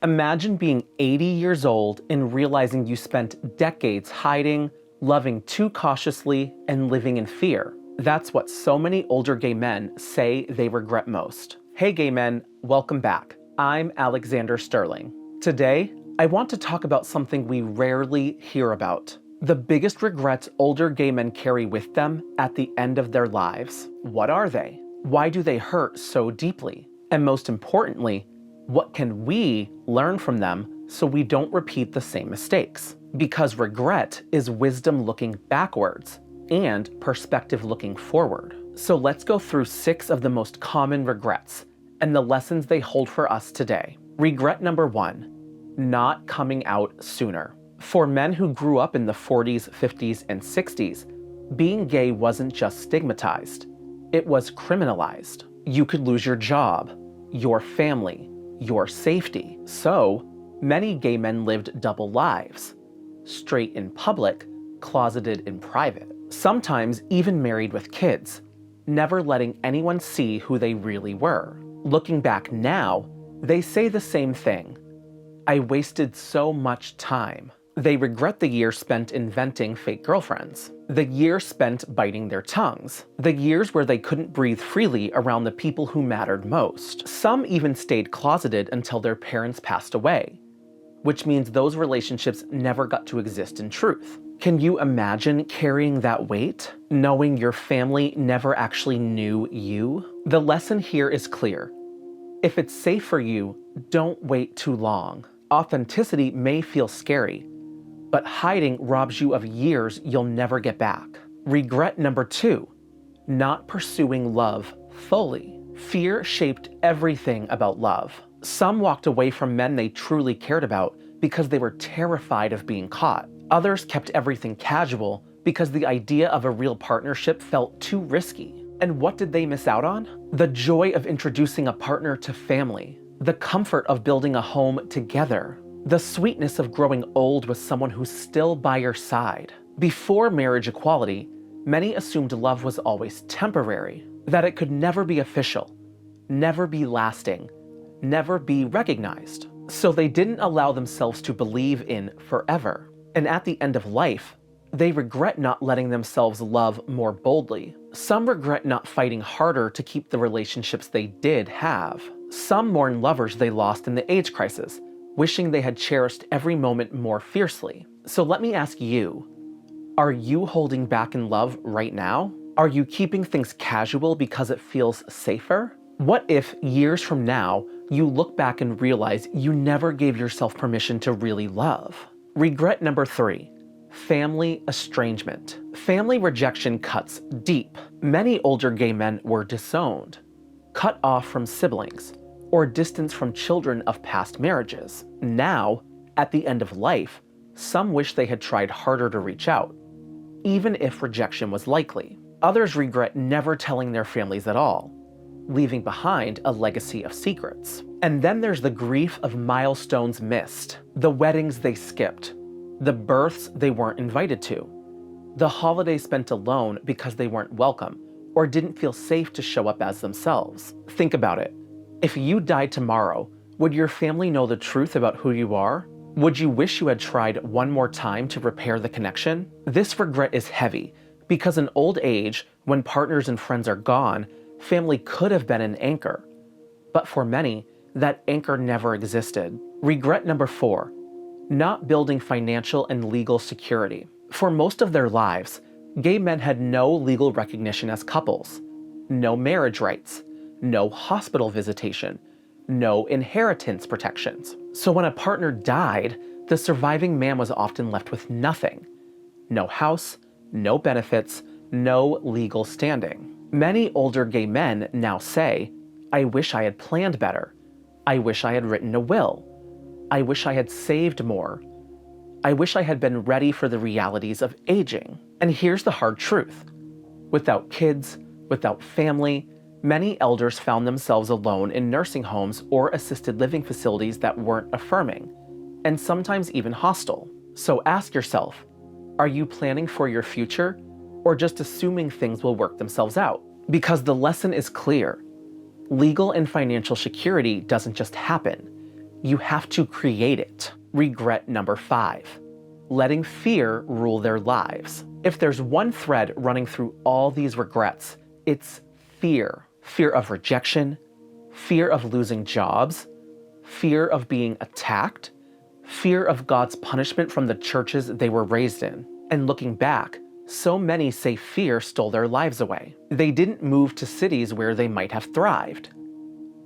Imagine being 80 years old and realizing you spent decades hiding, loving too cautiously, and living in fear. That's what so many older gay men say they regret most. Hey gay men, welcome back. I'm Alexander Sterling. Today, I want to talk about something we rarely hear about. The biggest regrets older gay men carry with them at the end of their lives. What are they? Why do they hurt so deeply? And most importantly, what can we learn from them so we don't repeat the same mistakes? Because regret is wisdom looking backwards and perspective looking forward. So let's go through 6 of the most common regrets and the lessons they hold for us today. Regret number 1, not coming out sooner. For men who grew up in the 40s, 50s, and 60s, being gay wasn't just stigmatized, it was criminalized. You could lose your job, your family, your safety. So many gay men lived double lives, straight in public, closeted in private, sometimes even married with kids, never letting anyone see who they really were. Looking back now, they say the same thing. I wasted so much time. They regret the years spent inventing fake girlfriends, the years spent biting their tongues, the years where they couldn't breathe freely around the people who mattered most. Some even stayed closeted until their parents passed away, which means those relationships never got to exist in truth. Can you imagine carrying that weight, knowing your family never actually knew you? The lesson here is clear. If it's safe for you, don't wait too long. Authenticity may feel scary, but hiding robs you of years you'll never get back. Regret number 2, not pursuing love fully. Fear shaped everything about love. Some walked away from men they truly cared about because they were terrified of being caught. Others kept everything casual because the idea of a real partnership felt too risky. And what did they miss out on? The joy of introducing a partner to family, the comfort of building a home together, the sweetness of growing old with someone who's still by your side. Before marriage equality, many assumed love was always temporary, that it could never be official, never be lasting, never be recognized. So they didn't allow themselves to believe in forever. And at the end of life, they regret not letting themselves love more boldly. Some regret not fighting harder to keep the relationships they did have. Some mourn lovers they lost in the AIDS crisis, wishing they had cherished every moment more fiercely. So let me ask you, are you holding back in love right now? Are you keeping things casual because it feels safer? What if years from now, you look back and realize you never gave yourself permission to really love? Regret number 3, family estrangement. Family rejection cuts deep. Many older gay men were disowned, cut off from siblings, or distanced from children of past marriages. Now, at the end of life, some wish they had tried harder to reach out, even if rejection was likely. Others regret never telling their families at all, leaving behind a legacy of secrets. And then there's the grief of milestones missed, the weddings they skipped, the births they weren't invited to, the holidays spent alone because they weren't welcome or didn't feel safe to show up as themselves. Think about it. If you died tomorrow, would your family know the truth about who you are? Would you wish you had tried one more time to repair the connection? This regret is heavy because in old age, when partners and friends are gone, family could have been an anchor. But for many, that anchor never existed. Regret number 4, not building financial and legal security. For most of their lives, gay men had no legal recognition as couples, no marriage rights, no hospital visitation, no inheritance protections. So when a partner died, the surviving man was often left with nothing. No house, no benefits, no legal standing. Many older gay men now say, I wish I had planned better. I wish I had written a will. I wish I had saved more. I wish I had been ready for the realities of aging. And here's the hard truth. Without kids, without family, many elders found themselves alone in nursing homes or assisted living facilities that weren't affirming, and sometimes even hostile. So ask yourself, are you planning for your future or just assuming things will work themselves out? Because the lesson is clear. Legal and financial security doesn't just happen. You have to create it. Regret number 5. Letting fear rule their lives. If there's one thread running through all these regrets, it's fear. Fear of rejection, fear of losing jobs, fear of being attacked, fear of God's punishment from the churches they were raised in. And looking back, so many say fear stole their lives away. They didn't move to cities where they might have thrived.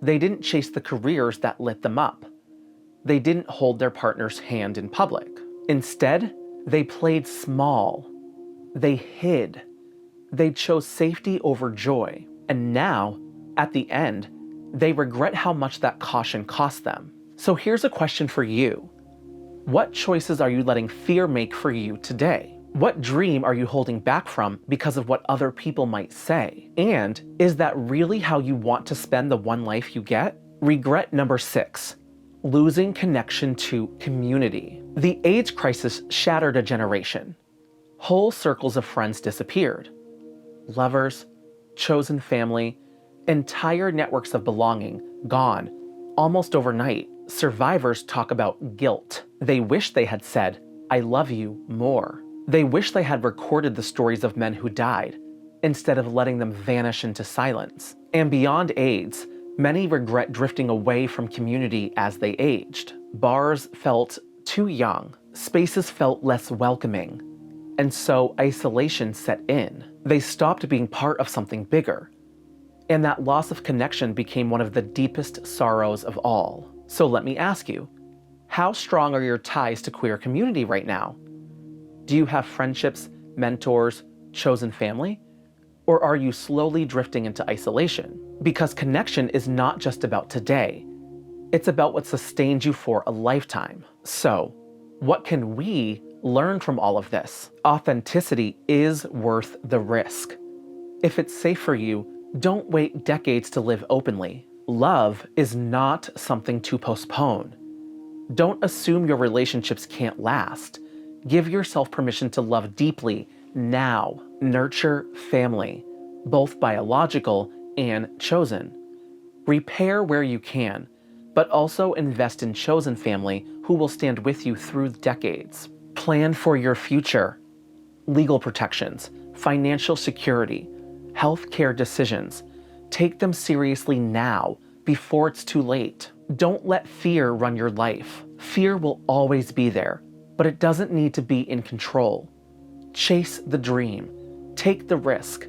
They didn't chase the careers that lit them up. They didn't hold their partner's hand in public. Instead, they played small. They hid. They chose safety over joy. And now, at the end, they regret how much that caution cost them. So here's a question for you. What choices are you letting fear make for you today? What dream are you holding back from because of what other people might say? And is that really how you want to spend the one life you get? Regret number 6. Losing connection to community. The AIDS crisis shattered a generation. Whole circles of friends disappeared. Lovers, chosen family, entire networks of belonging gone almost overnight. Survivors talk about guilt. They wish they had said, "I love you" more. They wish they had recorded the stories of men who died instead of letting them vanish into silence. And beyond AIDS, many regret drifting away from community as they aged. Bars felt too young. Spaces felt less welcoming. And so isolation set in. They stopped being part of something bigger. And that loss of connection became one of the deepest sorrows of all. So let me ask you, how strong are your ties to queer community right now? Do you have friendships, mentors, chosen family? Or are you slowly drifting into isolation? Because connection is not just about today. It's about what sustains you for a lifetime. So, what can we learn from all of this? Authenticity is worth the risk. If it's safe for you, don't wait decades to live openly. Love is not something to postpone. Don't assume your relationships can't last. Give yourself permission to love deeply now. Nurture family, both biological and chosen. Repair where you can, but also invest in chosen family who will stand with you through decades. Plan for your future. Legal protections, financial security, healthcare decisions. Take them seriously now, before it's too late. Don't let fear run your life. Fear will always be there, but it doesn't need to be in control. Chase the dream. Take the risk.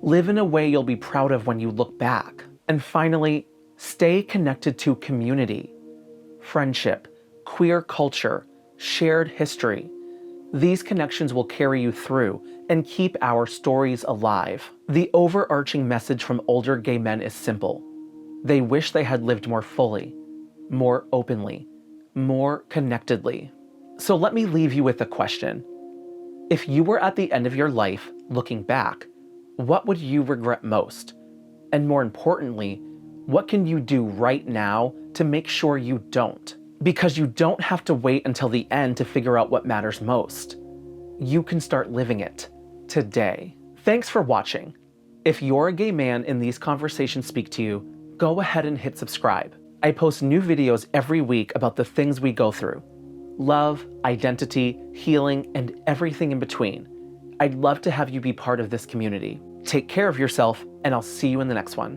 Live in a way you'll be proud of when you look back. And finally, stay connected to community, friendship, queer culture, shared history. These connections will carry you through and keep our stories alive. The overarching message from older gay men is simple. They wish they had lived more fully, more openly, more connectedly. So let me leave you with a question. If you were at the end of your life looking back, what would you regret most? And more importantly, what can you do right now to make sure you don't? Because you don't have to wait until the end to figure out what matters most. You can start living it today. Thanks for watching. If you're a gay man and these conversations speak to you, go ahead and hit subscribe. I post new videos every week about the things we go through. Love, identity, healing, and everything in between. I'd love to have you be part of this community. Take care of yourself, and I'll see you in the next one.